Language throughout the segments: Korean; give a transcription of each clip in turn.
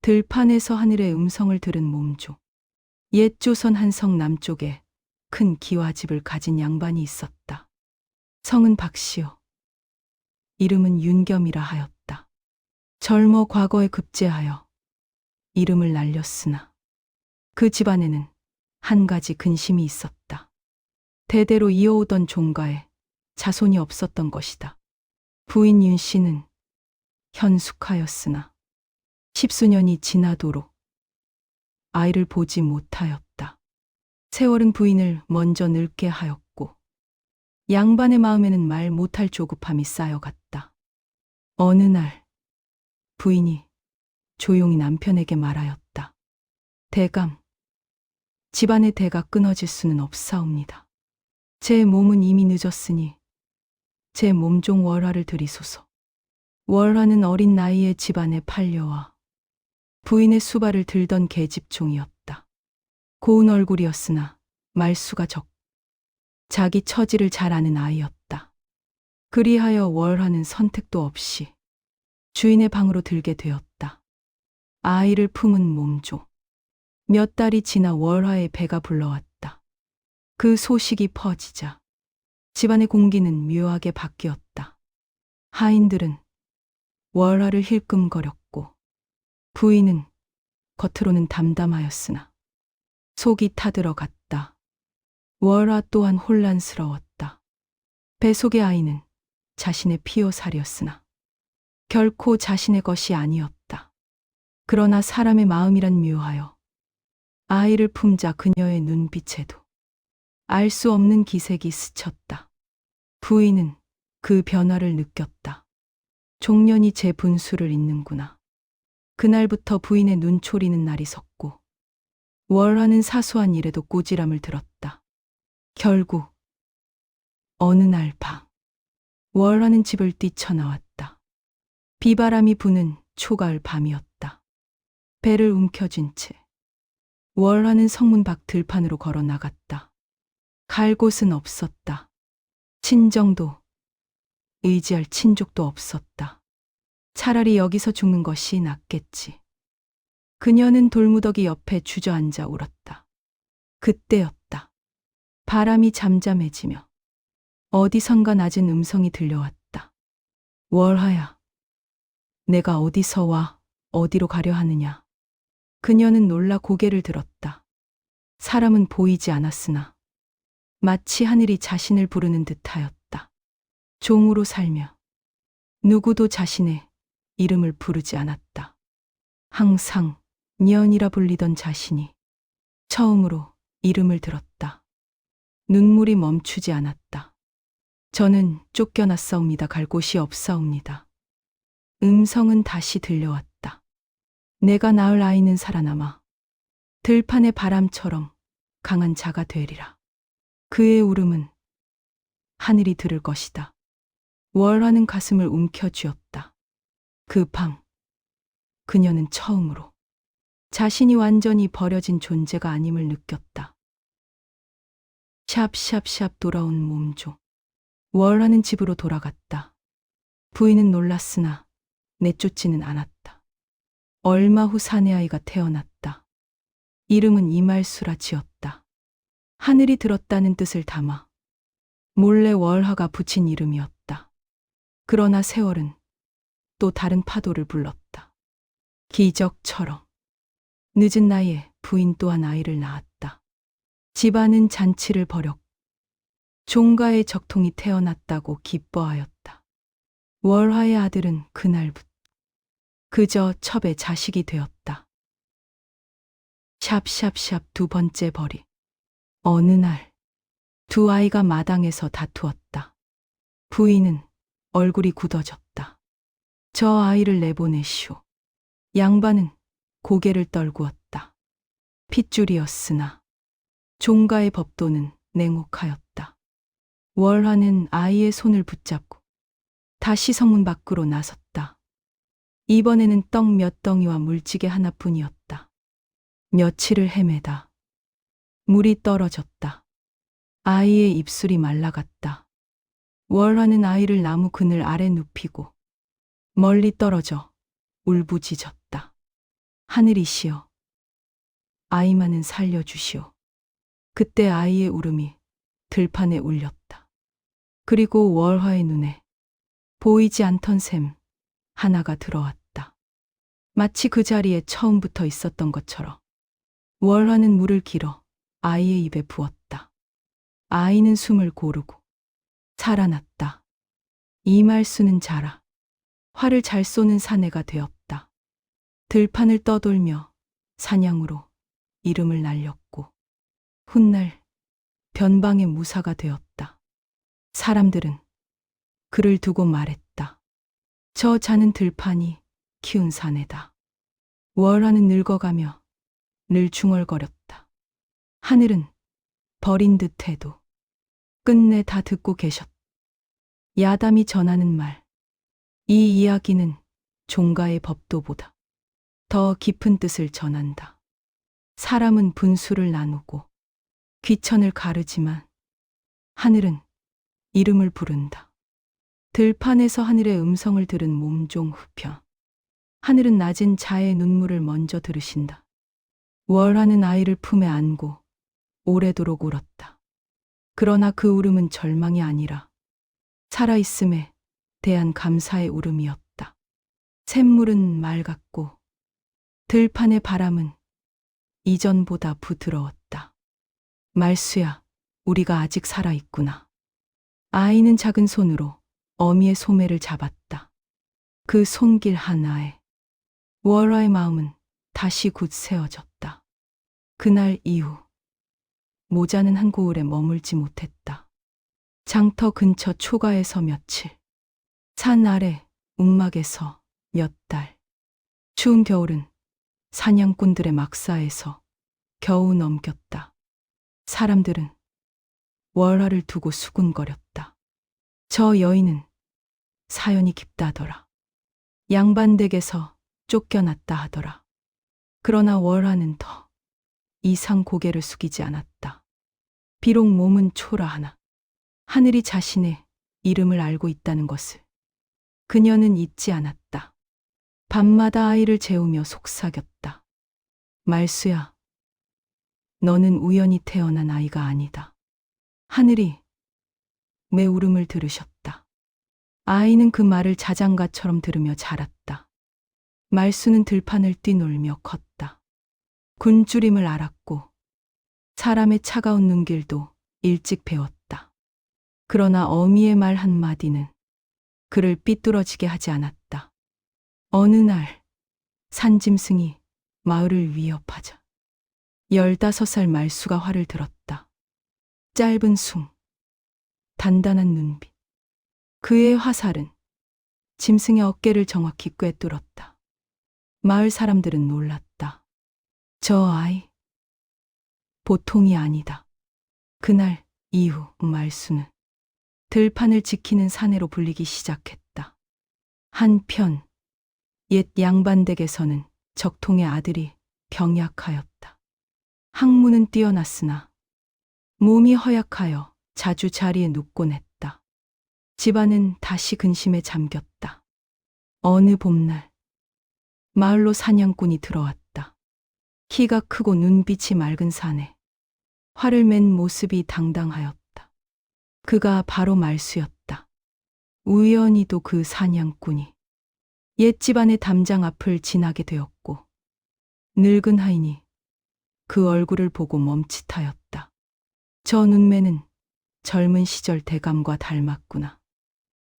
들판에서 하늘의 음성을 들은 몸조. 옛 조선 한성 남쪽에 큰 기와집을 가진 양반이 있었다. 성은 박씨요. 이름은 윤겸이라 하였다. 젊어 과거에 급제하여 이름을 날렸으나 그 집안에는 한 가지 근심이 있었다. 대대로 이어오던 종가에 자손이 없었던 것이다. 부인 윤 씨는 현숙하였으나 10수년이 지나도록 아이를 보지 못하였다. 세월은 부인을 먼저 늙게 하였고 양반의 마음에는 말 못할 조급함이 쌓여갔다. 어느 날 부인이 조용히 남편에게 말하였다. 대감, 집안의 대가 끊어질 수는 없사옵니다. 제 몸은 이미 늦었으니 제 몸종 월화를 들이소서. 월화는 어린 나이에 집안에 팔려와 부인의 수발을 들던 계집종이었다. 고운 얼굴이었으나 말수가 적고 자기 처지를 잘 아는 아이였다. 그리하여 월화는 선택도 없이 주인의 방으로 들게 되었다. 아이를 품은 몸조. 몇 달이 지나 월화의 배가 불러왔다. 그 소식이 퍼지자 집안의 공기는 묘하게 바뀌었다. 하인들은 월화를 힐끔거렸고 부인은 겉으로는 담담하였으나 속이 타들어갔다. 월화 또한 혼란스러웠다. 배 속의 아이는 자신의 피요살이었으나 결코 자신의 것이 아니었다. 그러나 사람의 마음이란 묘하여 아이를 품자 그녀의 눈빛에도 알 수 없는 기색이 스쳤다. 부인은 그 변화를 느꼈다. 종년이 제 분수를 잇는구나. 그날부터 부인의 눈초리는 날이 섰고 월화는 사소한 일에도 꼬지람을 들었다. 결국 어느 날 밤 월화는 집을 뛰쳐나왔다. 비바람이 부는 초가을 밤이었다. 배를 움켜쥔 채 월화는 성문 밖 들판으로 걸어 나갔다. 갈 곳은 없었다. 친정도 의지할 친족도 없었다. 차라리 여기서 죽는 것이 낫겠지. 그녀는 돌무더기 옆에 주저앉아 울었다. 그때였다. 바람이 잠잠해지며 어디선가 낮은 음성이 들려왔다. 월화야, 내가 어디서 와 어디로 가려 하느냐. 그녀는 놀라 고개를 들었다. 사람은 보이지 않았으나 마치 하늘이 자신을 부르는 듯하였다. 종으로 살며 누구도 자신의 이름을 부르지 않았다. 항상 년이라 불리던 자신이 처음으로 이름을 들었다. 눈물이 멈추지 않았다. 저는 쫓겨났사옵니다. 갈 곳이 없사옵니다. 음성은 다시 들려왔다. 내가 낳을 아이는 살아남아 들판의 바람처럼 강한 자가 되리라. 그의 울음은 하늘이 들을 것이다. 월화는 가슴을 움켜쥐었다. 그 밤 그녀는 처음으로 자신이 완전히 버려진 존재가 아님을 느꼈다. 샵샵샵 돌아온 몸조. 월화는 집으로 돌아갔다. 부인은 놀랐으나 내쫓지는 않았다. 얼마 후 사내아이가 태어났다. 이름은 이말수라 지었다. 하늘이 들었다는 뜻을 담아 몰래 월화가 붙인 이름이었다. 그러나 세월은 또 다른 파도를 불렀다. 기적처럼 늦은 나이에 부인 또한 아이를 낳았다. 집안은 잔치를 벌였고 종가의 적통이 태어났다고 기뻐하였다. 월화의 아들은 그날부터 그저 첩의 자식이 되었다. 샵샵샵 두 번째 벌이. 어느 날 두 아이가 마당에서 다투었다. 부인은 얼굴이 굳어졌다. 저 아이를 내보내시오. 양반은 고개를 떨구었다. 핏줄이었으나 종가의 법도는 냉혹하였다. 월화는 아이의 손을 붙잡고 다시 성문 밖으로 나섰다. 이번에는 떡 몇 덩이와 물찌개 하나뿐이었다. 며칠을 헤매다 물이 떨어졌다. 아이의 입술이 말라갔다. 월화는 아이를 나무 그늘 아래 눕히고 멀리 떨어져 울부짖었다. 하늘이시여, 아이만은 살려주시오. 그때 아이의 울음이 들판에 울렸다. 그리고 월화의 눈에 보이지 않던 샘 하나가 들어왔다. 마치 그 자리에 처음부터 있었던 것처럼. 월화는 물을 길어 아이의 입에 부었다. 아이는 숨을 고르고 살아났다. 이말수는 자라 활을 잘 쏘는 사내가 되었다. 들판을 떠돌며 사냥으로 이름을 날렸고 훗날 변방의 무사가 되었다. 사람들은 그를 두고 말했다. 저 자는 들판이 키운 사내다. 월화는 늙어가며 늘 중얼거렸다. 하늘은 버린 듯해도 끝내 다 듣고 계셨다. 야담이 전하는 말. 이 이야기는 종가의 법도보다 더 깊은 뜻을 전한다. 사람은 분수를 나누고 귀천을 가르지만 하늘은 이름을 부른다. 들판에서 하늘의 음성을 들은 몸종 후편. 하늘은 낮은 자의 눈물을 먼저 들으신다. 월화는 아이를 품에 안고 오래도록 울었다. 그러나 그 울음은 절망이 아니라 살아있음에 대한 감사의 울음이었다. 샘물은 맑았고 들판의 바람은 이전보다 부드러웠다. 말수야, 우리가 아직 살아있구나. 아이는 작은 손으로 어미의 소매를 잡았다. 그 손길 하나에 월화의 마음은 다시 굳 세워졌다. 그날 이후 모자는 한 고을에 머물지 못했다. 장터 근처 초가에서 며칠, 산 아래 움막에서 몇 달, 추운 겨울은 사냥꾼들의 막사에서 겨우 넘겼다. 사람들은 월화를 두고 수군거렸다. 저 여인은 사연이 깊다더라. 양반댁에서 쫓겨났다 하더라. 그러나 월화는 더 이상 고개를 숙이지 않았다. 비록 몸은 초라하나 하늘이 자신의 이름을 알고 있다는 것을 그녀는 잊지 않았다. 밤마다 아이를 재우며 속삭였다. 말수야, 너는 우연히 태어난 아이가 아니다. 하늘이 내 울음을 들으셨다. 아이는 그 말을 자장가처럼 들으며 자랐다. 말수는 들판을 뛰놀며 컸다. 굶주림을 알았고 사람의 차가운 눈길도 일찍 배웠다. 그러나 어미의 말 한마디는 그를 삐뚤어지게 하지 않았다. 어느 날 산짐승이 마을을 위협하자 15살 말수가 활을 들었다. 짧은 숨, 단단한 눈빛. 그의 화살은 짐승의 어깨를 정확히 꿰뚫었다. 마을 사람들은 놀랐다. 저 아이, 보통이 아니다. 그날 이후 말수는 들판을 지키는 사내로 불리기 시작했다. 한편 옛 양반댁에서는 적통의 아들이 병약하였다. 학문은 뛰어났으나 몸이 허약하여 자주 자리에 눕곤 했다. 집안은 다시 근심에 잠겼다. 어느 봄날 마을로 사냥꾼이 들어왔다. 키가 크고 눈빛이 맑은 사내. 활을 맨 모습이 당당하였다. 그가 바로 말수였다. 우연히도 그 사냥꾼이 옛 집안의 담장 앞을 지나게 되었고 늙은 하인이 그 얼굴을 보고 멈칫하였다. 저 눈매는 젊은 시절 대감과 닮았구나.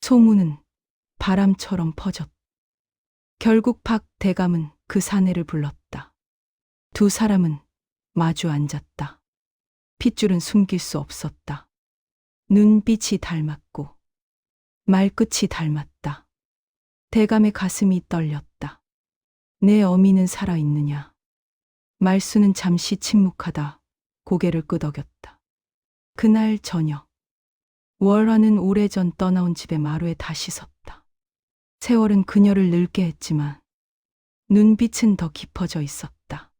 소문은 바람처럼 퍼졌다. 결국 박 대감은 그 사내를 불렀다. 두 사람은 마주 앉았다. 핏줄은 숨길 수 없었다. 눈빛이 닮았고 말끝이 닮았다. 대감의 가슴이 떨렸다. 내 어미는 살아있느냐? 말수는 잠시 침묵하다 고개를 끄덕였다. 그날 저녁 월화는 오래전 떠나온 집의 마루에 다시 섰다. 세월은 그녀를 늙게 했지만 눈빛은 더 깊어져 있었다.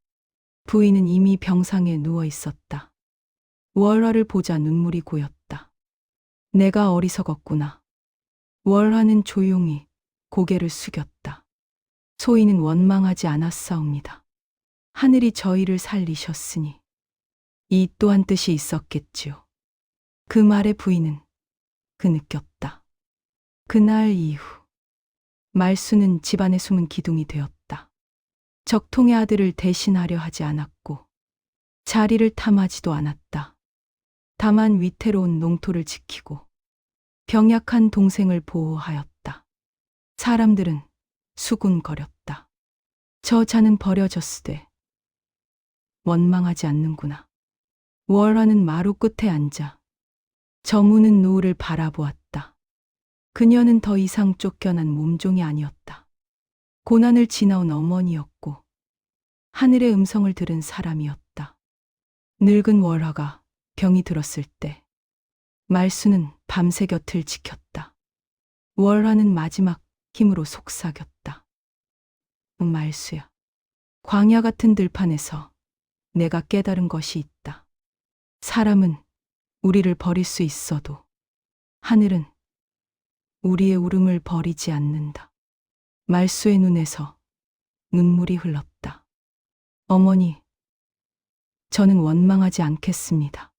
부인은 이미 병상에 누워 있었다. 월화를 보자 눈물이 고였다. 내가 어리석었구나. 월화는 조용히 고개를 숙였다. 소인은 원망하지 않았사옵니다. 하늘이 저희를 살리셨으니 이 또한 뜻이 있었겠지요. 그 말에 부인은 느꼈다. 그날 이후 말수는 집안의 숨은 기둥이 되었다. 적통의 아들을 대신하려 하지 않았고 자리를 탐하지도 않았다. 다만 위태로운 농토를 지키고 병약한 동생을 보호하였다. 사람들은 수군거렸다. 저 자는 버려졌으되 원망하지 않는구나. 월화는 마루 끝에 앉아 저무는 노을을 바라보았다. 그녀는 더 이상 쫓겨난 몸종이 아니었다. 고난을 지나온 어머니였고 하늘의 음성을 들은 사람이었다. 늙은 월화가 병이 들었을 때 말수는 밤새 곁을 지켰다. 월화는 마지막 힘으로 속삭였다. 말수야, 광야 같은 들판에서 내가 깨달은 것이 있다. 사람은 우리를 버릴 수 있어도 하늘은 우리의 울음을 버리지 않는다. 말수의 눈에서 눈물이 흘렀다. 어머니, 저는 원망하지 않겠습니다.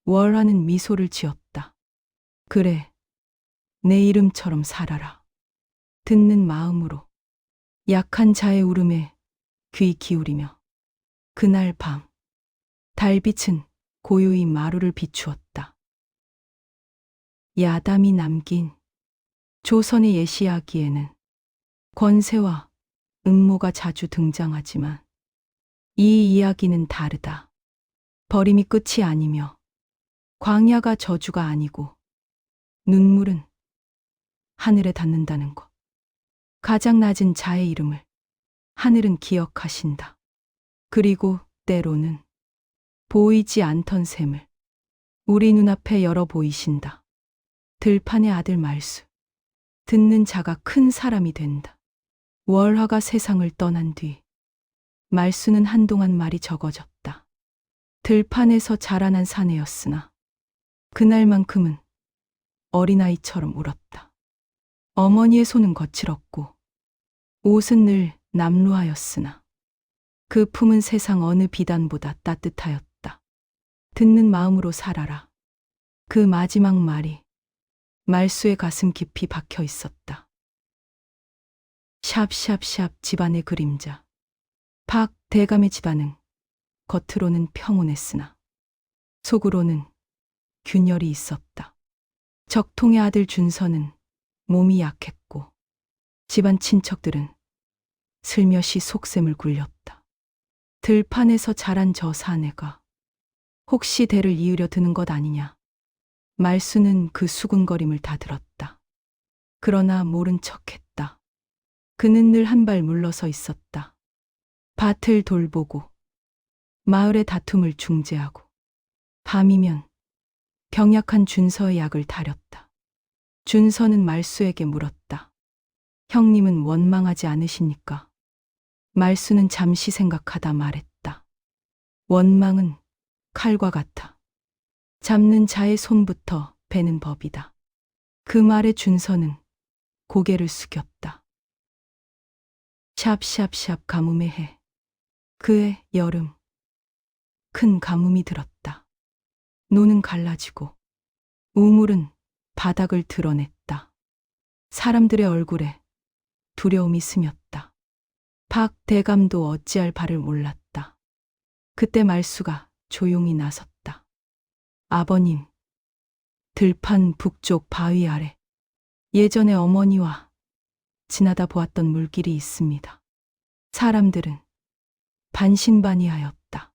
월화는 미소를 지었다. 그래, 내 이름처럼 살아라. 듣는 마음으로 약한 자의 울음에 귀 기울이며. 그날 밤 달빛은 고요히 마루를 비추었다. 야담이 남긴 조선의 예시이야기에는 권세와 음모가 자주 등장하지만 이 이야기는 다르다. 버림이 끝이 아니며 광야가 저주가 아니고 눈물은 하늘에 닿는다는 것. 가장 낮은 자의 이름을 하늘은 기억하신다. 그리고 때로는 보이지 않던 샘을 우리 눈앞에 열어 보이신다. 들판의 아들 말수. 듣는 자가 큰 사람이 된다. 월화가 세상을 떠난 뒤 말수는 한동안 말이 적어졌다. 들판에서 자라난 사내였으나 그날만큼은 어린아이처럼 울었다. 어머니의 손은 거칠었고 옷은 늘 남루하였으나 그 품은 세상 어느 비단보다 따뜻하였다. 듣는 마음으로 살아라. 그 마지막 말이 말수의 가슴 깊이 박혀 있었다. 샵샵샵 집안의 그림자. 박 대감의 집안은 겉으로는 평온했으나 속으로는 균열이 있었다. 적통의 아들 준서는 몸이 약했고 집안 친척들은 슬며시 속셈을 굴렸다. 들판에서 자란 저 사내가 혹시 대를 이으려 드는 것 아니냐. 말수는 그 수군거림을 다 들었다. 그러나 모른 척했다. 그는 늘 한 발 물러서 있었다. 밭을 돌보고 마을의 다툼을 중재하고 밤이면 병약한 준서의 약을 다렸다. 준서는 말수에게 물었다. 형님은 원망하지 않으십니까? 말수는 잠시 생각하다 말했다. 원망은 칼과 같아. 잡는 자의 손부터 베는 법이다. 그 말에 준서는 고개를 숙였다. 샵샵샵 가뭄의 해. 그해 여름. 큰 가뭄이 들었다. 노는 갈라지고 우물은 바닥을 드러냈다. 사람들의 얼굴에 두려움이 스몄다. 박 대감도 어찌할 바를 몰랐다. 그때 말수가 조용히 나섰다. 아버님, 들판 북쪽 바위 아래 예전에 어머니와 지나다 보았던 물길이 있습니다. 사람들은 반신반의하였다.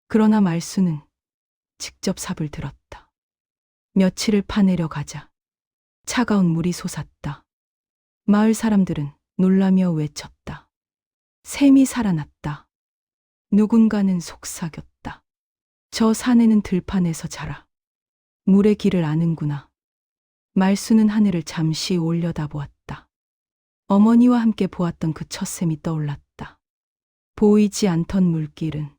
그러나 말수는 직접 삽을 들었다. 며칠을 파내려 가자 차가운 물이 솟았다. 마을 사람들은 놀라며 외쳤다. 샘이 살아났다. 누군가는 속삭였다. 저 사내는 들판에서 자라. 물의 길을 아는구나. 말수는 하늘을 잠시 올려다보았다. 어머니와 함께 보았던 그 첫샘이 떠올랐다. 보이지 않던 물길은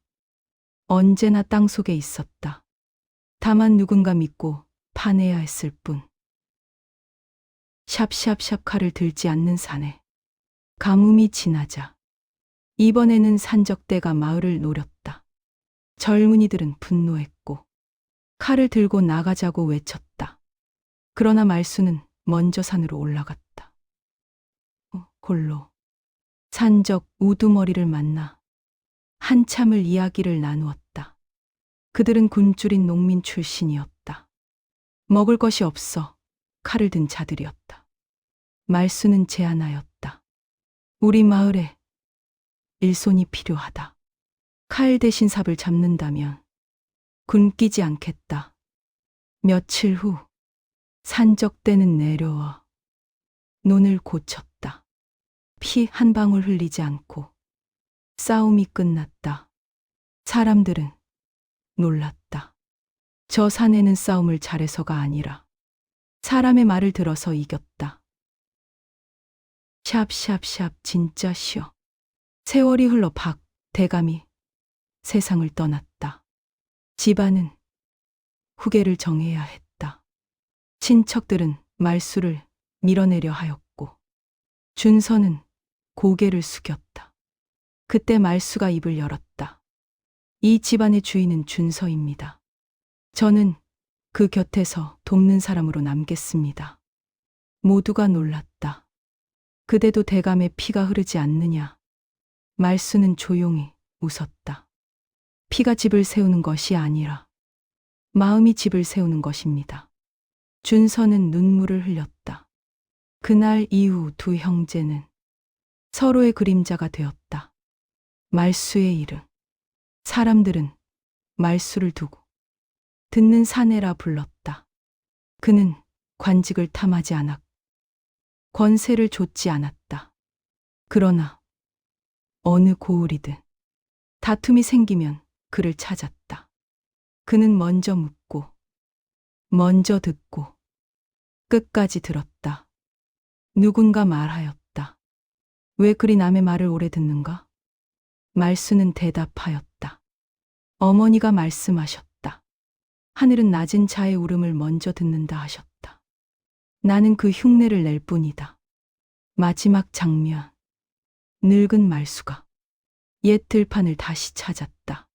언제나 땅속에 있었다. 다만 누군가 믿고 파내야 했을 뿐. 샵샵샵 칼을 들지 않는 사내. 가뭄이 지나자 이번에는 산적대가 마을을 노렸다. 젊은이들은 분노했고 칼을 들고 나가자고 외쳤다. 그러나 말수는 먼저 산으로 올라갔다. 홀로 산적 우두머리를 만나 한참을 이야기를 나누었다. 그들은 굶주린 농민 출신이었다. 먹을 것이 없어 칼을 든 자들이었다. 말수는 제안하였다. 우리 마을에 일손이 필요하다. 칼 대신 삽을 잡는다면 굶기지 않겠다. 며칠 후 산적대는 내려와 논을 고쳤다. 피 한 방울 흘리지 않고 싸움이 끝났다. 사람들은 놀랐다. 저 사내는 싸움을 잘해서가 아니라 사람의 말을 들어서 이겼다. 샵샵샵 진짜 쉬어. 세월이 흘러 박 대감이 세상을 떠났다. 집안은 후계를 정해야 했다. 친척들은 말수를 밀어내려 하였고 준서는 고개를 숙였다. 그때 말수가 입을 열었다. 이 집안의 주인은 준서입니다. 저는 그 곁에서 돕는 사람으로 남겠습니다. 모두가 놀랐다. 그대도 대감의 피가 흐르지 않느냐. 말수는 조용히 웃었다. 피가 집을 세우는 것이 아니라 마음이 집을 세우는 것입니다. 준서는 눈물을 흘렸다. 그날 이후 두 형제는 서로의 그림자가 되었다. 말수의 이름. 사람들은 말수를 두고 듣는 사내라 불렀다. 그는 관직을 탐하지 않았고 권세를 좇지 않았다. 그러나 어느 고을이든 다툼이 생기면 그를 찾았다. 그는 먼저 묻고 먼저 듣고 끝까지 들었다. 누군가 말하였다. 왜 그리 남의 말을 오래 듣는가? 말수는 대답하였다. 어머니가 말씀하셨다. 하늘은 낮은 자의 울음을 먼저 듣는다 하셨다. 나는 그 흉내를 낼 뿐이다. 마지막 장면. 늙은 말수가 옛 들판을 다시 찾았다.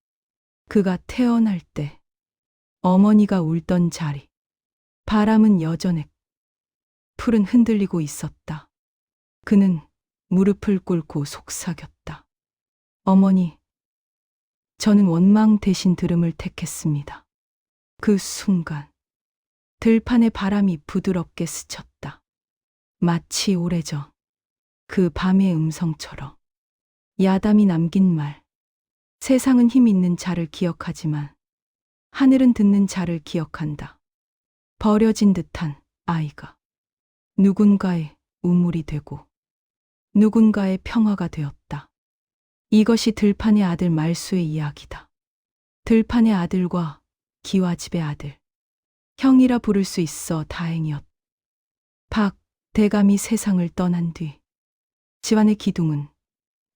그가 태어날 때 어머니가 울던 자리. 바람은 여전했고 풀은 흔들리고 있었다. 그는 무릎을 꿇고 속삭였다. 어머니, 저는 원망 대신 들음을 택했습니다. 그 순간 들판의 바람이 부드럽게 스쳤다. 마치 오래전 그 밤의 음성처럼 야담이 남긴 말. 세상은 힘 있는 자를 기억하지만 하늘은 듣는 자를 기억한다. 버려진 듯한 아이가 누군가의 우물이 되고 누군가의 평화가 되었다. 이것이 들판의 아들 말수의 이야기다. 들판의 아들과 기와집의 아들. 형이라 부를 수 있어 다행이었다. 박 대감이 세상을 떠난 뒤 집안의 기둥은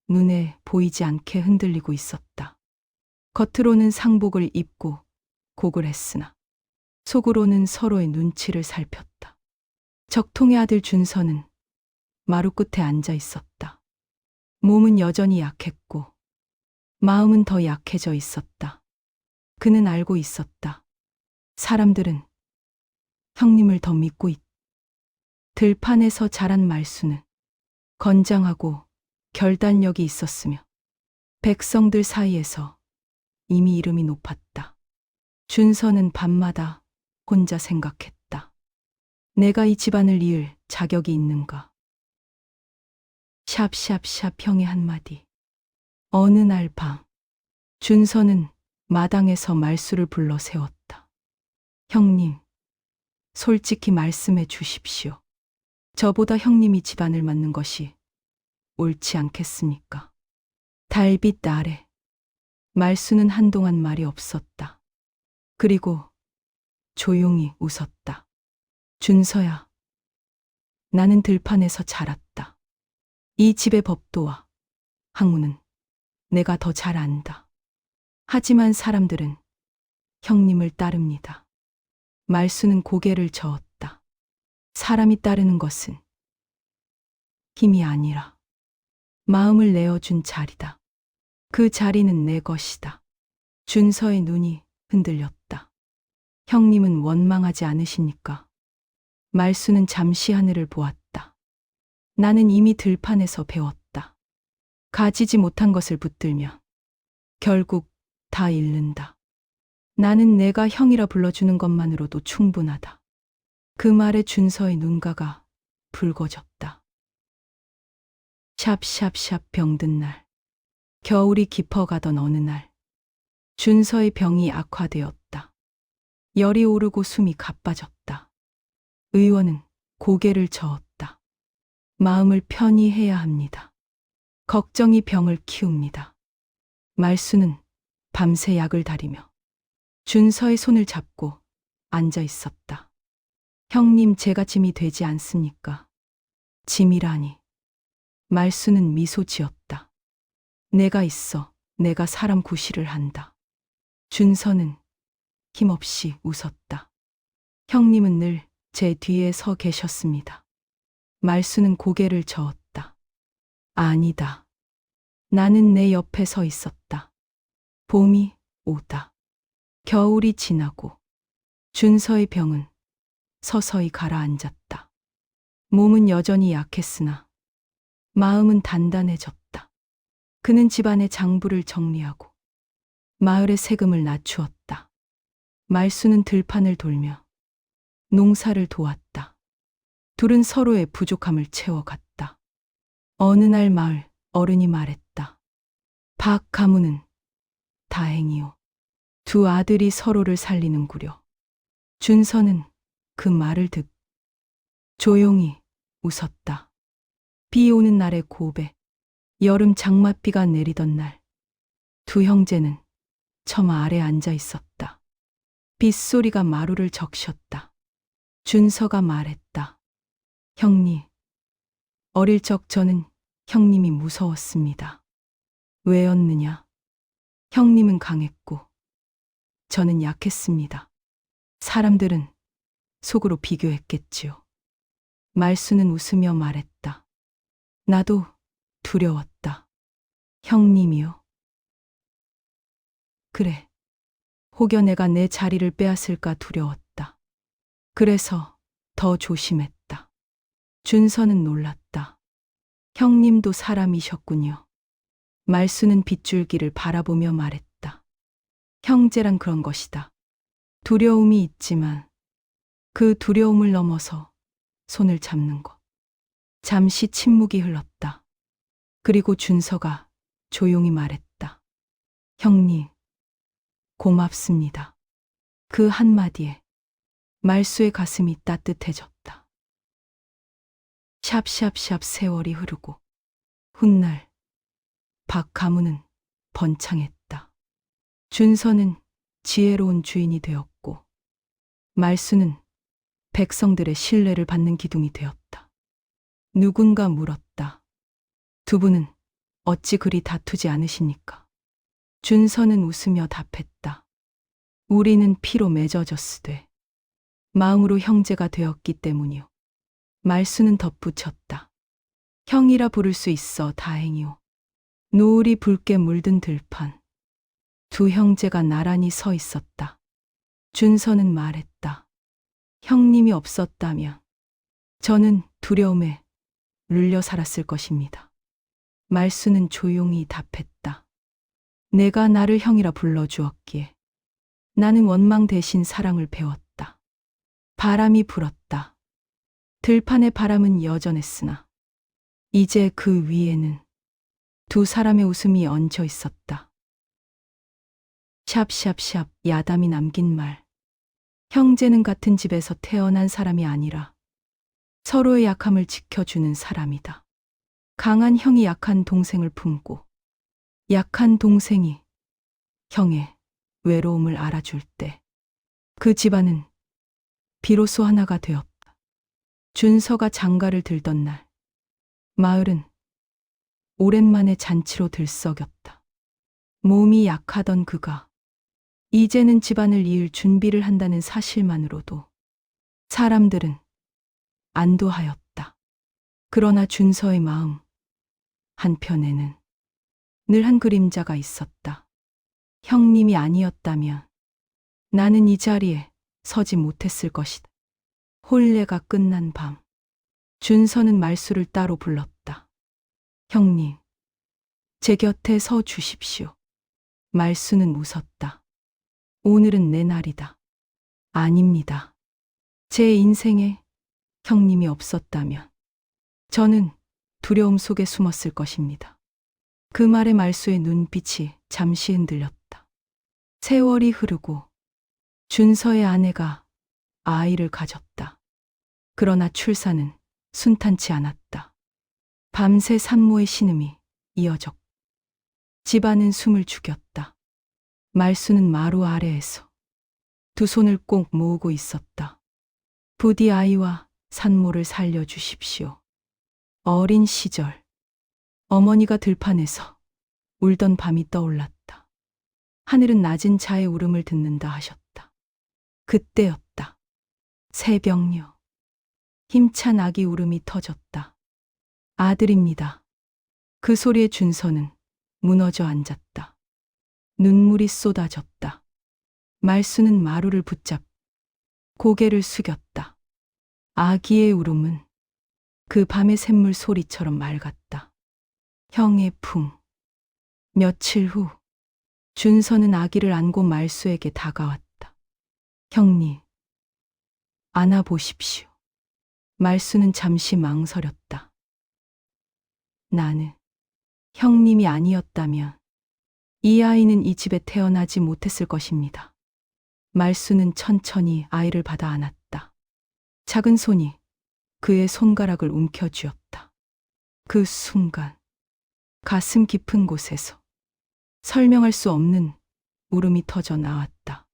눈에 보이지 않게 흔들리고 있었다. 겉으로는 상복을 입고 곡을 했으나 속으로는 서로의 눈치를 살폈다. 적통의 아들 준서는 마루 끝에 앉아 있었다. 몸은 여전히 약했고 마음은 더 약해져 있었다. 그는 알고 있었다. 사람들은 형님을 더 믿고 있다. 들판에서 자란 말수는 건장하고 결단력이 있었으며 백성들 사이에서 이미 이름이 높았다. 준서는 밤마다 혼자 생각했다. 내가 이 집안을 이을 자격이 있는가? 샵샵샵 형의 한마디. 어느 날 밤 준서는 마당에서 말수를 불러 세웠다. 형님, 솔직히 말씀해 주십시오. 저보다 형님이 집안을 맡는 것이 옳지 않겠습니까? 달빛 아래 말수는 한동안 말이 없었다. 그리고 조용히 웃었다. 준서야, 나는 들판에서 자랐다. 이 집의 법도와 학문은 내가 더 잘 안다. 하지만 사람들은 형님을 따릅니다. 말수는 고개를 저었다. 사람이 따르는 것은 힘이 아니라 마음을 내어준 자리다. 그 자리는 내 것이다. 준서의 눈이 흔들렸다. 형님은 원망하지 않으십니까? 말수는 잠시 하늘을 보았다. 나는 이미 들판에서 배웠다. 가지지 못한 것을 붙들면 결국 다 잃는다. 나는 내가 형이라 불러주는 것만으로도 충분하다. 그 말에 준서의 눈가가 붉어졌다. 샵샵샵 병든 날. 겨울이 깊어가던 어느 날. 준서의 병이 악화되었다. 열이 오르고 숨이 가빠졌다. 의원은 고개를 저었다. 마음을 편히 해야 합니다. 걱정이 병을 키웁니다. 말수는 밤새 약을 다리며 준서의 손을 잡고 앉아 있었다. 형님, 제가 짐이 되지 않습니까? 짐이라니. 말수는 미소 지었다. 내가 있어. 내가 사람 구실을 한다. 준서는 힘없이 웃었다. 형님은 늘 제 뒤에 서 계셨습니다. 말수는 고개를 저었다. 아니다. 나는 내 옆에 서 있었다. 봄이 오다. 겨울이 지나고 준서의 병은 서서히 가라앉았다. 몸은 여전히 약했으나 마음은 단단해졌다. 그는 집안의 장부를 정리하고 마을의 세금을 낮추었다. 말수는 들판을 돌며 농사를 도왔다. 둘은 서로의 부족함을 채워갔다. 어느 날 마을 어른이 말했다. 박 가문은 다행이요. 두 아들이 서로를 살리는구려. 준서는 그 말을 듣 조용히 웃었다. 비 오는 날의 고배, 여름 장맛비가 내리던 날, 두 형제는 처마 아래 앉아 있었다. 빗소리가 마루를 적셨다. 준서가 말했다. 형님, 어릴 적 저는 형님이 무서웠습니다. 왜였느냐? 형님은 강했고 저는 약했습니다. 사람들은 속으로 비교했겠지요. 말수는 웃으며 말했다. 나도 두려웠다. 형님이요? 그래. 혹여 내가 내 자리를 빼앗을까 두려웠다. 그래서 더 조심했다. 준서는 놀랐다. 형님도 사람이셨군요. 말수는 빗줄기를 바라보며 말했다. 형제란 그런 것이다. 두려움이 있지만 그 두려움을 넘어서 손을 잡는 것. 잠시 침묵이 흘렀다. 그리고 준서가 조용히 말했다. 형님, 고맙습니다. 그 한마디에 말수의 가슴이 따뜻해졌다. 샵샵샵 세월이 흐르고 훗날 박 가문은 번창했다. 준서는 지혜로운 주인이 되었고 말수는 백성들의 신뢰를 받는 기둥이 되었다. 누군가 물었다. 두 분은 어찌 그리 다투지 않으십니까? 준서는 웃으며 답했다. 우리는 피로 맺어졌으되 마음으로 형제가 되었기 때문이요. 말수는 덧붙였다. 형이라 부를 수 있어 다행이오. 노을이 붉게 물든 들판. 두 형제가 나란히 서 있었다. 준서는 말했다. 형님이 없었다면 저는 두려움에 눌려 살았을 것입니다. 말수는 조용히 답했다. 내가 나를 형이라 불러주었기에 나는 원망 대신 사랑을 배웠다. 바람이 불었다. 들판의 바람은 여전했으나 이제 그 위에는 두 사람의 웃음이 얹혀 있었다. 샵샵샵 야담이 남긴 말. 형제는 같은 집에서 태어난 사람이 아니라 서로의 약함을 지켜주는 사람이다. 강한 형이 약한 동생을 품고 약한 동생이 형의 외로움을 알아줄 때 그 집안은 비로소 하나가 되었다. 준서가 장가를 들던 날 마을은 오랜만에 잔치로 들썩였다. 몸이 약하던 그가 이제는 집안을 이을 준비를 한다는 사실만으로도 사람들은 안도하였다. 그러나 준서의 마음, 한편에는 늘 한 그림자가 있었다. 형님이 아니었다면 나는 이 자리에 서지 못했을 것이다. 혼례가 끝난 밤, 준서는 말수를 따로 불렀다. 형님, 제 곁에 서 주십시오. 말수는 웃었다. 오늘은 내 날이다. 아닙니다. 제 인생에 형님이 없었다면 저는 두려움 속에 숨었을 것입니다. 그 말에 말수의 눈빛이 잠시 흔들렸다. 세월이 흐르고 준서의 아내가 아이를 가졌다. 그러나 출산은 순탄치 않았다. 밤새 산모의 신음이 이어졌고 집안은 숨을 죽였다. 말수는 마루 아래에서 두 손을 꼭 모으고 있었다. 부디 아이와 산모를 살려주십시오. 어린 시절 어머니가 들판에서 울던 밤이 떠올랐다. 하늘은 낮은 자의 울음을 듣는다 하셨다. 그때였다. 새벽녘 힘찬 아기 울음이 터졌다. 아들입니다. 그 소리에 준서는 무너져 앉았다. 눈물이 쏟아졌다. 말수는 마루를 붙잡 고개를 숙였다. 아기의 울음은 그 밤의 샘물 소리처럼 맑았다. 형의 품. 며칠 후 준서는 아기를 안고 말수에게 다가왔다. 형님, 안아보십시오. 말수는 잠시 망설였다. 나는 형님이 아니었다면 이 아이는 이 집에 태어나지 못했을 것입니다. 말수는 천천히 아이를 받아 안았다. 작은 손이 그의 손가락을 움켜쥐었다. 그 순간 가슴 깊은 곳에서 설명할 수 없는 울음이 터져 나왔다.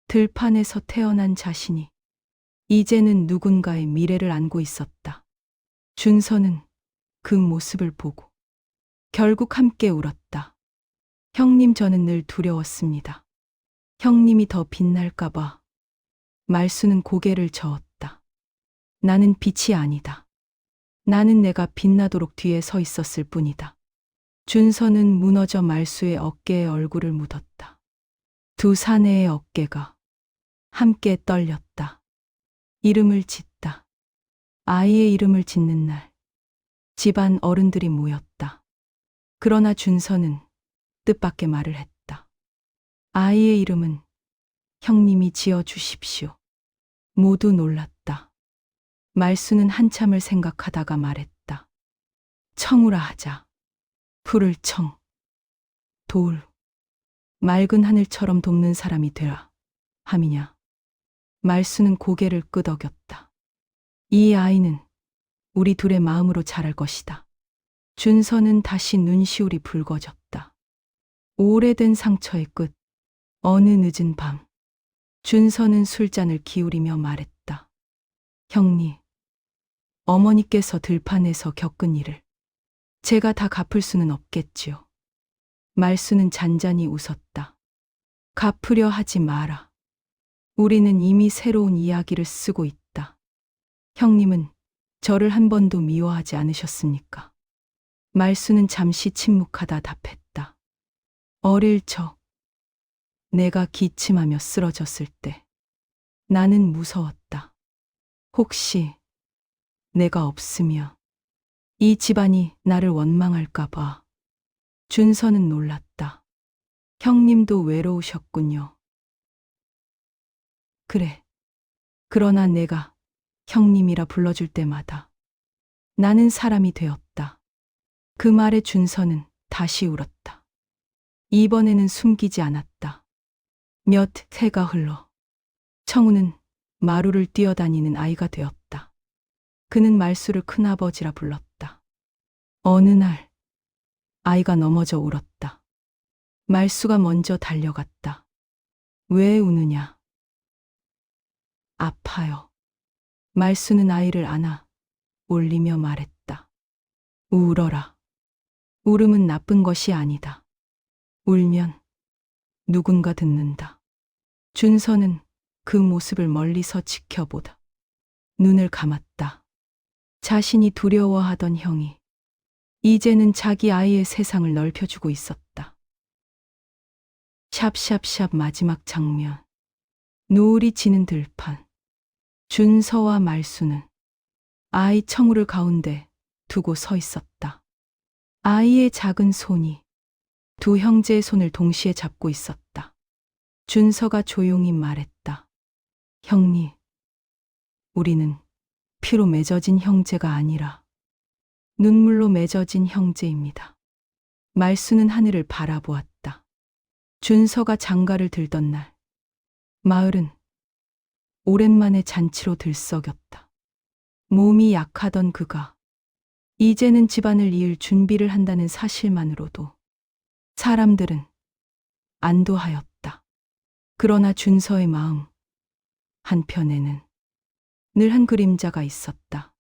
들판에서 태어난 자신이 이제는 누군가의 미래를 안고 있었다. 준서는 그 모습을 보고 결국 함께 울었다. 형님, 저는 늘 두려웠습니다. 형님이 더 빛날까봐. 말수는 고개를 저었다. 나는 빛이 아니다. 나는 내가 빛나도록 뒤에 서 있었을 뿐이다. 준서는 무너져 말수의 어깨에 얼굴을 묻었다. 두 사내의 어깨가 함께 떨렸다. 이름을 짓다. 아이의 이름을 짓는 날, 집안 어른들이 모였다. 그러나 준서는 뜻밖의 말을 했다. 아이의 이름은 형님이 지어주십시오. 모두 놀랐다. 말수는 한참을 생각하다가 말했다. 청우라 하자. 푸를 청. 돌. 맑은 하늘처럼 돕는 사람이 되라. 함이냐. 말수는 고개를 끄덕였다. 이 아이는 우리 둘의 마음으로 자랄 것이다. 준서는 다시 눈시울이 붉어졌다. 오래된 상처의 끝. 어느 늦은 밤. 준서는 술잔을 기울이며 말했다. 형님, 어머니께서 들판에서 겪은 일을 제가 다 갚을 수는 없겠지요. 말수는 잔잔히 웃었다. 갚으려 하지 마라. 우리는 이미 새로운 이야기를 쓰고 있다. 형님은 저를 한 번도 미워하지 않으셨습니까? 말수는 잠시 침묵하다 답했다. 어릴 적 내가 기침하며 쓰러졌을 때 나는 무서웠다. 혹시 내가 없으면 이 집안이 나를 원망할까봐. 준서는 놀랐다. 형님도 외로우셨군요. 그래. 그러나 내가 형님이라 불러줄 때마다 나는 사람이 되었다. 그 말에 준서는 다시 울었다. 이번에는 숨기지 않았다. 몇 해가 흘러 청우는 마루를 뛰어다니는 아이가 되었다. 그는 말수를 큰아버지라 불렀다. 어느 날 아이가 넘어져 울었다. 말수가 먼저 달려갔다. 왜 우느냐? 아파요. 말수는 아이를 안아 올리며 말했다. 울어라. 울음은 나쁜 것이 아니다. 울면 누군가 듣는다. 준서는 그 모습을 멀리서 지켜보다 눈을 감았다. 자신이 두려워하던 형이 이제는 자기 아이의 세상을 넓혀주고 있었다. 샵샵샵 마지막 장면. 노을이 지는 들판. 준서와 말수는 아이 청우를 가운데 두고 서 있었다. 아이의 작은 손이 두 형제의 손을 동시에 잡고 있었다. 준서가 조용히 말했다. 형님, 우리는 피로 맺어진 형제가 아니라 눈물로 맺어진 형제입니다. 말수는 하늘을 바라보았다. 준서가 장가를 들던 날, 마을은 오랜만에 잔치로 들썩였다. 몸이 약하던 그가 이제는 집안을 이을 준비를 한다는 사실만으로도 사람들은 안도하였다. 그러나 준서의 마음 한편에는 늘 한 그림자가 있었다.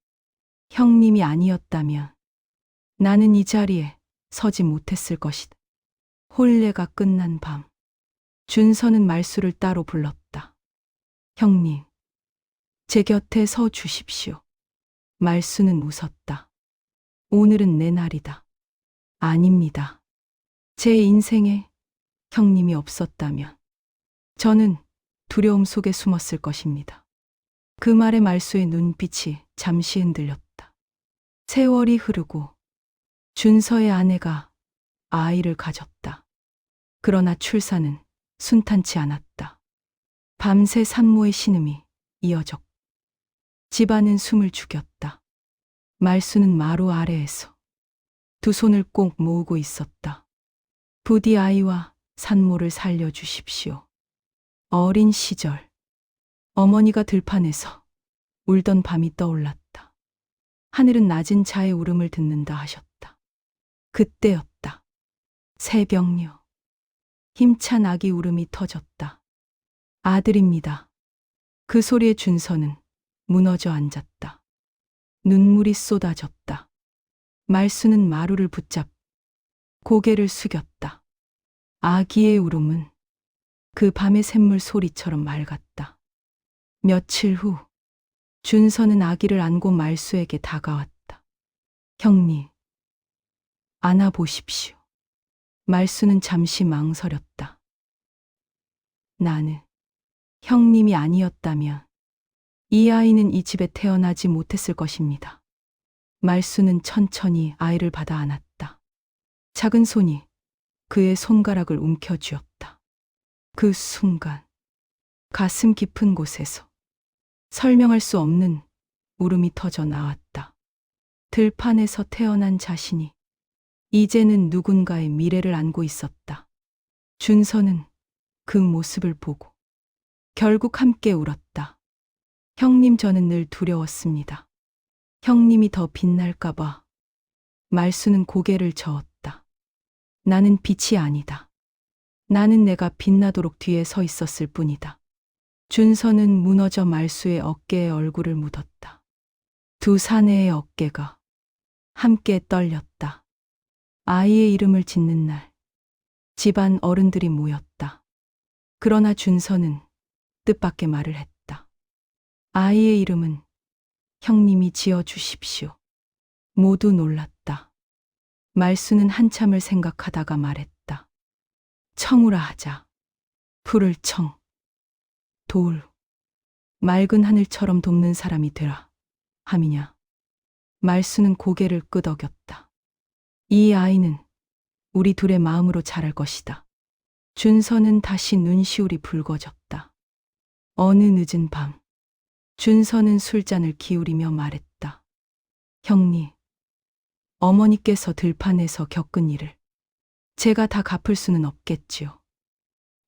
형님이 아니었다면 나는 이 자리에 서지 못했을 것이다. 혼례가 끝난 밤, 준서는 말수를 따로 불렀다. 형님, 제 곁에 서 주십시오. 말수는 웃었다. 오늘은 내 날이다. 아닙니다. 제 인생에 형님이 없었다면 저는 두려움 속에 숨었을 것입니다. 그 말에 말수의 눈빛이 잠시 흔들렸다. 세월이 흐르고 준서의 아내가 아이를 가졌다. 그러나 출산은 순탄치 않았다. 밤새 산모의 신음이 이어졌고 집안은 숨을 죽였다. 말수는 마루 아래에서 두 손을 꼭 모으고 있었다. 부디 아이와 산모를 살려주십시오. 어린 시절 어머니가 들판에서 울던 밤이 떠올랐다. 하늘은 낮은 자의 울음을 듣는다 하셨다. 그때였다. 새벽녘 힘찬 아기 울음이 터졌다. 아들입니다. 그 소리에 준서는 무너져 앉았다. 눈물이 쏟아졌다. 말수는 마루를 붙잡 고개를 숙였다. 아기의 울음은 그 밤의 샘물 소리처럼 맑았다. 며칠 후 준서는 아기를 안고 말수에게 다가왔다. 형님, 안아보십시오. 말수는 잠시 망설였다. 나는 형님이 아니었다면 이 아이는 이 집에 태어나지 못했을 것입니다. 말수는 천천히 아이를 받아 안았다. 작은 손이 그의 손가락을 움켜쥐었다. 그 순간 가슴 깊은 곳에서 설명할 수 없는 울음이 터져 나왔다. 들판에서 태어난 자신이 이제는 누군가의 미래를 안고 있었다. 준서는 그 모습을 보고 결국 함께 울었다. 형님, 저는 늘 두려웠습니다. 형님이 더 빛날까봐. 말수는 고개를 저었다. 나는 빛이 아니다. 나는 내가 빛나도록 뒤에 서 있었을 뿐이다. 준서는 무너져 말수의 어깨에 얼굴을 묻었다. 두 사내의 어깨가 함께 떨렸다. 아이의 이름을 짓는 날, 집안 어른들이 모였다. 그러나 준서는 뜻밖의 말을 했다. 아이의 이름은 형님이 지어주십시오. 모두 놀랐다. 말수는 한참을 생각하다가 말했다. 청우라 하자. 푸를 청. 도울. 맑은 하늘처럼 돕는 사람이 되라. 함이냐. 말수는 고개를 끄덕였다. 이 아이는 우리 둘의 마음으로 자랄 것이다. 준서는 다시 눈시울이 붉어졌다. 어느 늦은 밤, 준서는 술잔을 기울이며 말했다. 형님, 어머니께서 들판에서 겪은 일을 제가 다 갚을 수는 없겠지요.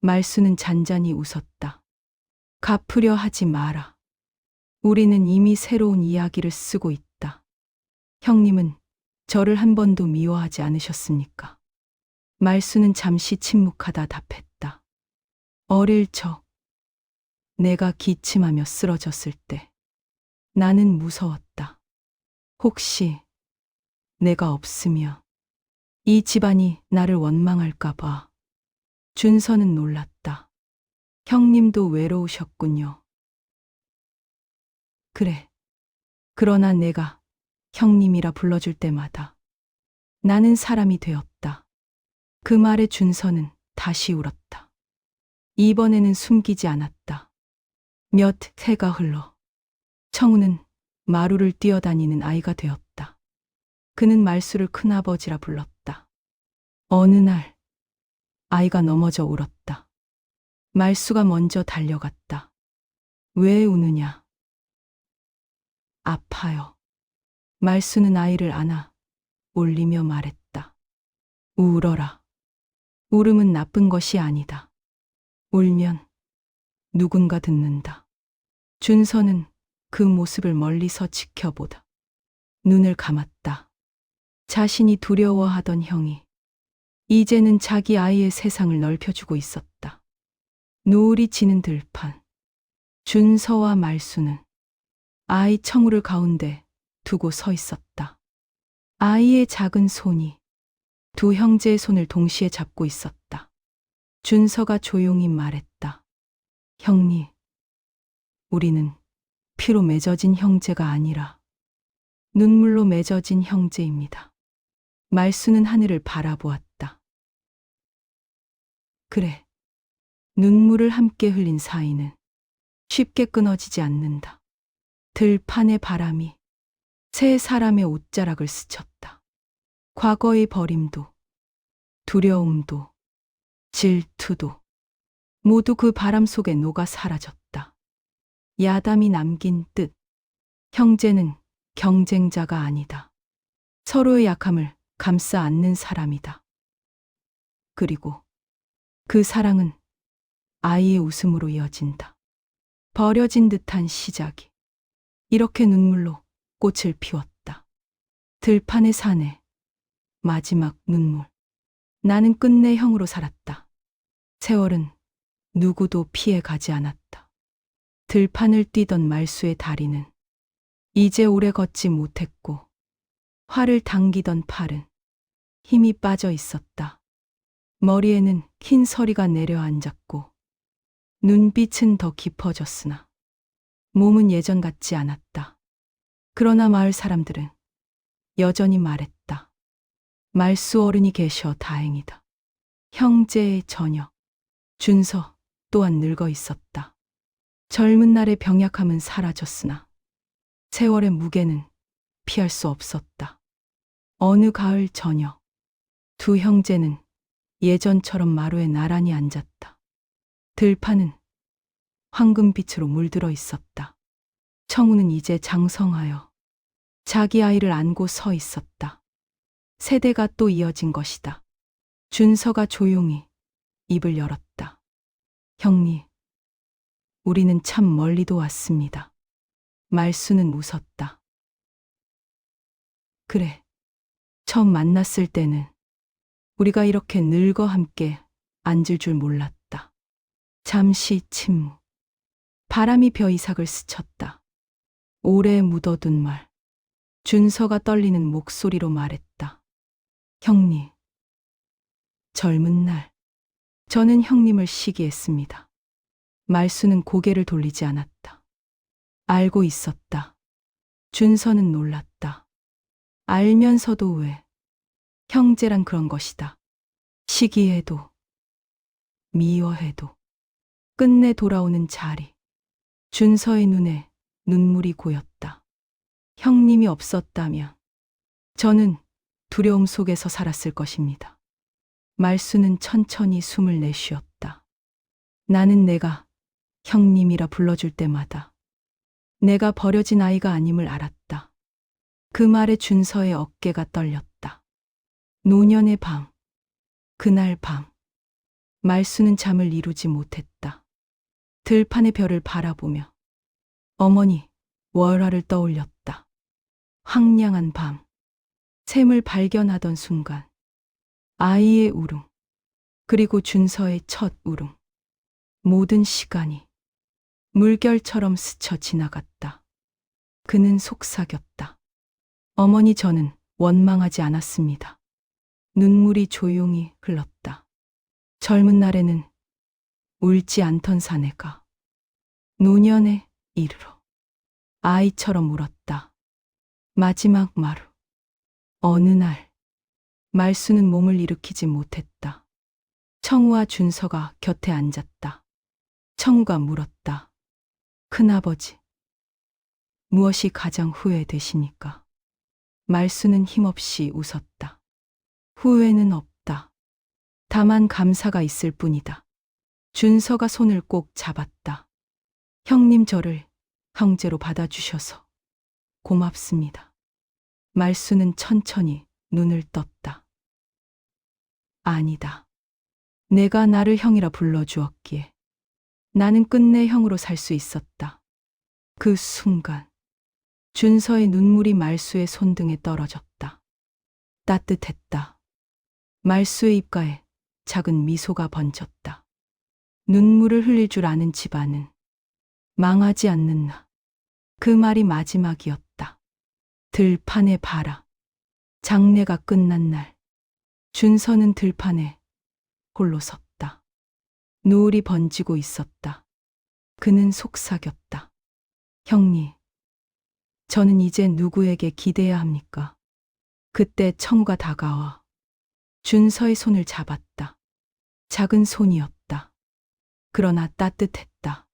말수는 잔잔히 웃었다. 갚으려 하지 마라. 우리는 이미 새로운 이야기를 쓰고 있다. 형님은 저를 한 번도 미워하지 않으셨습니까? 말수는 잠시 침묵하다 답했다. 어릴 적 내가 기침하며 쓰러졌을 때 나는 무서웠다. 혹시 내가 없으면 이 집안이 나를 원망할까 봐. 준서는 놀랐다. 형님도 외로우셨군요. 그래. 그러나 내가 형님이라 불러줄 때마다 나는 사람이 되었다. 그 말에 준서는 다시 울었다. 이번에는 숨기지 않았다. 몇 해가 흘러 청우는 마루를 뛰어다니는 아이가 되었다. 그는 말수를 큰아버지라 불렀다. 어느 날 아이가 넘어져 울었다. 말수가 먼저 달려갔다. 왜 우느냐? 아파요. 말수는 아이를 안아 올리며 말했다. 울어라. 울음은 나쁜 것이 아니다. 울면 누군가 듣는다. 준서는 그 모습을 멀리서 지켜보다 눈을 감았다. 자신이 두려워하던 형이 이제는 자기 아이의 세상을 넓혀주고 있었다. 노을이 지는 들판. 준서와 말수는 아이 청우를 가운데 두고 서 있었다. 아이의 작은 손이 두 형제의 손을 동시에 잡고 있었다. 준서가 조용히 말했다. 형님, 우리는 피로 맺어진 형제가 아니라 눈물로 맺어진 형제입니다. 말수는 하늘을 바라보았다. 그래, 눈물을 함께 흘린 사이는 쉽게 끊어지지 않는다. 들판의 바람이 세 사람의 옷자락을 스쳤다. 과거의 버림도, 두려움도, 질투도 모두 그 바람 속에 녹아 사라졌다. 야담이 남긴 뜻. 형제는 경쟁자가 아니다. 서로의 약함을 감싸 안는 사람이다. 그리고 그 사랑은 아이의 웃음으로 이어진다. 버려진 듯한 시작이 이렇게 눈물로 꽃을 피웠다. 들판의 산에 마지막 눈물. 나는 끝내 형으로 살았다. 세월은 누구도 피해 가지 않았다. 들판을 뛰던 말수의 다리는 이제 오래 걷지 못했고 활을 당기던 팔은 힘이 빠져 있었다. 머리에는 흰 서리가 내려앉았고 눈빛은 더 깊어졌으나 몸은 예전 같지 않았다. 그러나 마을 사람들은 여전히 말했다. 말수 어른이 계셔 다행이다. 형제의 저녁. 준서 또한 늙어 있었다. 젊은 날의 병약함은 사라졌으나 세월의 무게는 피할 수 없었다. 어느 가을 저녁, 두 형제는 예전처럼 마루에 나란히 앉았다. 들판은 황금빛으로 물들어 있었다. 청우는 이제 장성하여 자기 아이를 안고 서 있었다. 세대가 또 이어진 것이다. 준서가 조용히 입을 열었다. 형님, 우리는 참 멀리도 왔습니다. 말수는 웃었다. 그래, 처음 만났을 때는 우리가 이렇게 늙어 함께 앉을 줄 몰랐다. 잠시 침묵. 바람이 벼 이삭을 스쳤다. 오래 묻어둔 말. 준서가 떨리는 목소리로 말했다. 형님, 젊은 날 저는 형님을 시기했습니다. 말수는 고개를 돌리지 않았다. 알고 있었다. 준서는 놀랐다. 알면서도 왜? 형제란 그런 것이다. 시기해도 미워해도 끝내 돌아오는 자리. 준서의 눈에 눈물이 고였다. 형님이 없었다면 저는 두려움 속에서 살았을 것입니다. 말수는 천천히 숨을 내쉬었다. 나는 내가 형님이라 불러줄 때마다 내가 버려진 아이가 아님을 알았다. 그 말에 준서의 어깨가 떨렸다. 노년의 밤, 그날 밤, 말수는 잠을 이루지 못했다. 들판의 별을 바라보며 어머니 월화를 떠올렸다. 황량한 밤, 샘을 발견하던 순간, 아이의 울음, 그리고 준서의 첫 울음, 모든 시간이 물결처럼 스쳐 지나갔다. 그는 속삭였다. 어머니, 저는 원망하지 않았습니다. 눈물이 조용히 흘렀다. 젊은 날에는 울지 않던 사내가 노년에 이르러 아이처럼 울었다. 마지막 마루. 어느 날 말수는 몸을 일으키지 못했다. 청우와 준서가 곁에 앉았다. 청우가 물었다. 큰아버지, 무엇이 가장 후회되십니까? 말수는 힘없이 웃었다. 후회는 없다. 다만 감사가 있을 뿐이다. 준서가 손을 꼭 잡았다. 형님, 저를 형제로 받아주셔서 고맙습니다. 말수는 천천히 눈을 떴다. 아니다. 내가 나를 형이라 불러주었기에 나는 끝내 형으로 살 수 있었다. 그 순간 준서의 눈물이 말수의 손등에 떨어졌다. 따뜻했다. 말수의 입가에 작은 미소가 번졌다. 눈물을 흘릴 줄 아는 집안은 망하지 않는다. 그 말이 마지막이었다. 들판에 봐라. 장례가 끝난 날 준서는 들판에 홀로 섰다. 노을이 번지고 있었다. 그는 속삭였다. 형님, 저는 이제 누구에게 기대야 합니까? 그때 청우가 다가와 준서의 손을 잡았다. 작은 손이었다. 그러나 따뜻했다.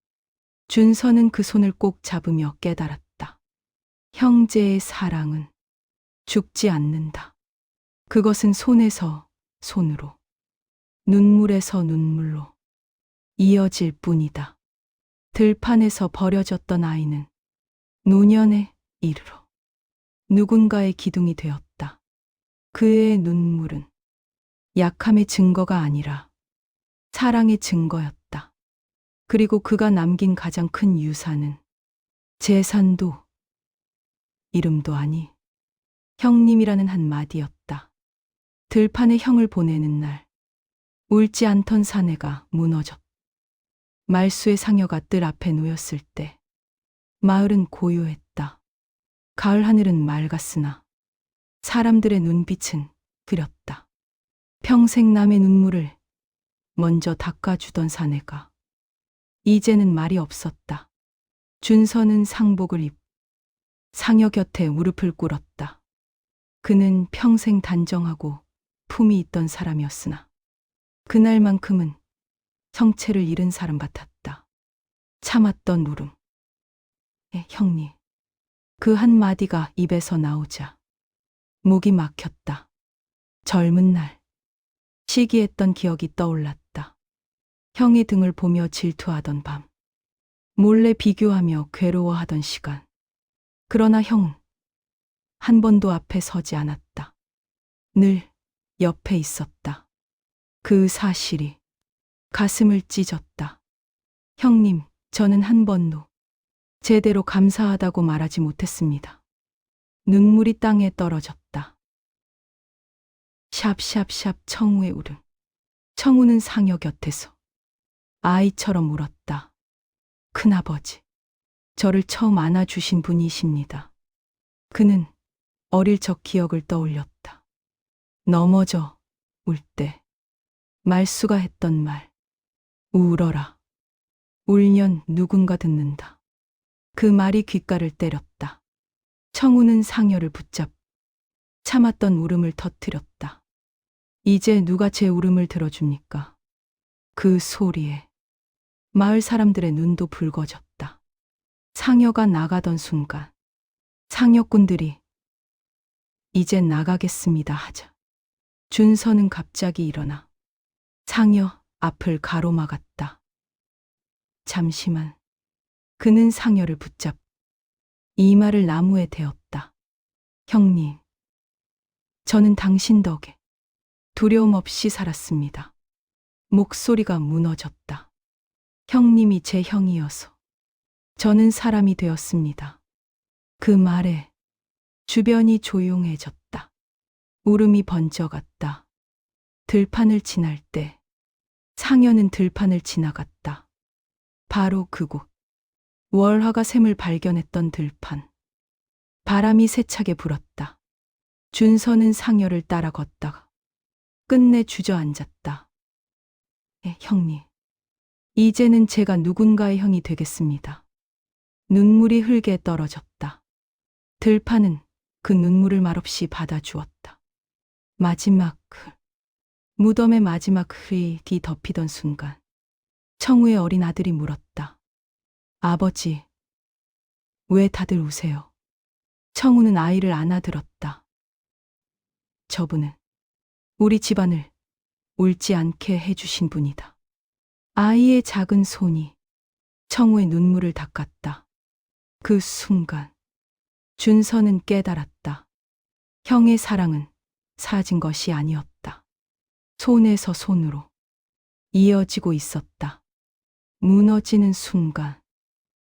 준서는 그 손을 꼭 잡으며 깨달았다. 형제의 사랑은 죽지 않는다. 그것은 손에서 손으로, 눈물에서 눈물로 이어질 뿐이다. 들판에서 버려졌던 아이는 노년에 이르러 누군가의 기둥이 되었다. 그의 눈물은 약함의 증거가 아니라 사랑의 증거였다. 그리고 그가 남긴 가장 큰 유산은 재산도 이름도 아니 형님이라는 한마디였다. 들판에 형을 보내는 날 울지 않던 사내가 무너졌다. 말수의 상여가 뜰 앞에 놓였을 때 마을은 고요했다. 가을 하늘은 맑았으나 사람들의 눈빛은 흐렸다. 평생 남의 눈물을 먼저 닦아주던 사내가 이제는 말이 없었다. 준서는 상복을 입 상여 곁에 무릎을 꿇었다. 그는 평생 단정하고 품이 있던 사람이었으나 그날만큼은 형체를 잃은 사람 같았다. 참았던 울음. 형님. 그 한마디가 입에서 나오자 목이 막혔다. 젊은 날 시기했던 기억이 떠올랐다. 형의 등을 보며 질투하던 밤, 몰래 비교하며 괴로워하던 시간. 그러나 형은 한 번도 앞에 서지 않았다. 늘 옆에 있었다. 그 사실이 가슴을 찢었다. 형님, 저는 한 번도 제대로 감사하다고 말하지 못했습니다. 눈물이 땅에 떨어졌다. 샵샵샵 청우의 울음. 청우는 상여 곁에서 아이처럼 울었다. 큰아버지, 저를 처음 안아주신 분이십니다. 그는 어릴 적 기억을 떠올렸다. 넘어져 울 때 말수가 했던 말. 울어라. 울면 누군가 듣는다. 그 말이 귓가를 때렸다. 청우는 상여를 붙잡 참았던 울음을 터뜨렸다. 이제 누가 제 울음을 들어줍니까? 그 소리에 마을 사람들의 눈도 붉어졌다. 상여가 나가던 순간 상여꾼들이 이제 나가겠습니다 하자 준서는 갑자기 일어나 상여 앞을 가로막았다. 잠시만. 그는 상여를 붙잡 이마를 나무에 대었다. 형님, 저는 당신 덕에 두려움 없이 살았습니다. 목소리가 무너졌다. 형님이 제 형이어서 저는 사람이 되었습니다. 그 말에 주변이 조용해졌다. 울음이 번져갔다. 들판을 지날 때 상여는 들판을 지나갔다. 바로 그곳. 월화가 샘을 발견했던 들판. 바람이 세차게 불었다. 준서는 상여를 따라 걷다가 끝내 주저앉았다. 형님, 이제는 제가 누군가의 형이 되겠습니다. 눈물이 흘게 떨어졌다. 들판은 그 눈물을 말없이 받아주었다. 마지막 무덤의 마지막 흙이 덮이던 순간 청우의 어린 아들이 물었다. 아버지, 왜 다들 우세요? 청우는 아이를 안아들었다. 저분은 우리 집안을 울지 않게 해주신 분이다. 아이의 작은 손이 청우의 눈물을 닦았다. 그 순간 준서는 깨달았다. 형의 사랑은 사진 것이 아니었다. 손에서 손으로 이어지고 있었다. 무너지는 순간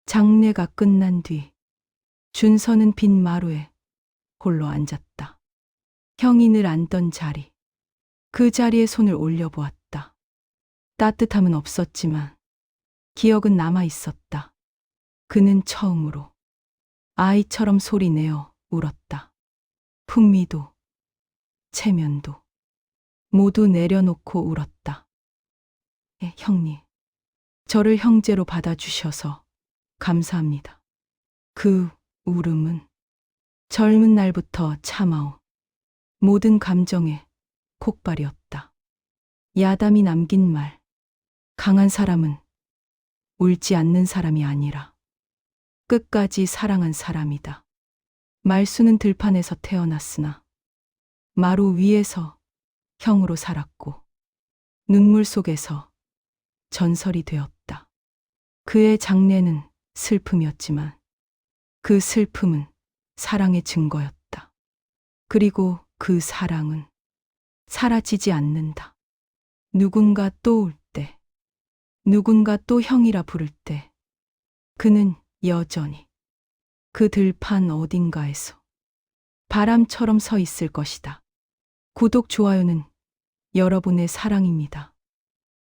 장례가 끝난 뒤 준서는 빈 마루에 홀로 앉았다. 형이 늘 앉던 자리, 그 자리에 손을 올려보았다. 따뜻함은 없었지만 기억은 남아 있었다. 그는 처음으로 아이처럼 소리내어 울었다. 풍미도, 체면도 모두 내려놓고 울었다. 형님, 저를 형제로 받아주셔서 감사합니다. 그 울음은 젊은 날부터 참아온 모든 감정의 폭발이었다. 야담이 남긴 말, 강한 사람은 울지 않는 사람이 아니라 끝까지 사랑한 사람이다. 말수는 들판에서 태어났으나 마루 위에서 형으로 살았고 눈물 속에서 전설이 되었다. 그의 장례는 슬픔이었지만 그 슬픔은 사랑의 증거였다. 그리고 그 사랑은 사라지지 않는다. 누군가 또 울 때, 누군가 또 형이라 부를 때, 그는 여전히 그 들판 어딘가에서 바람처럼 서 있을 것이다. 구독, 좋아요는 여러분의 사랑입니다.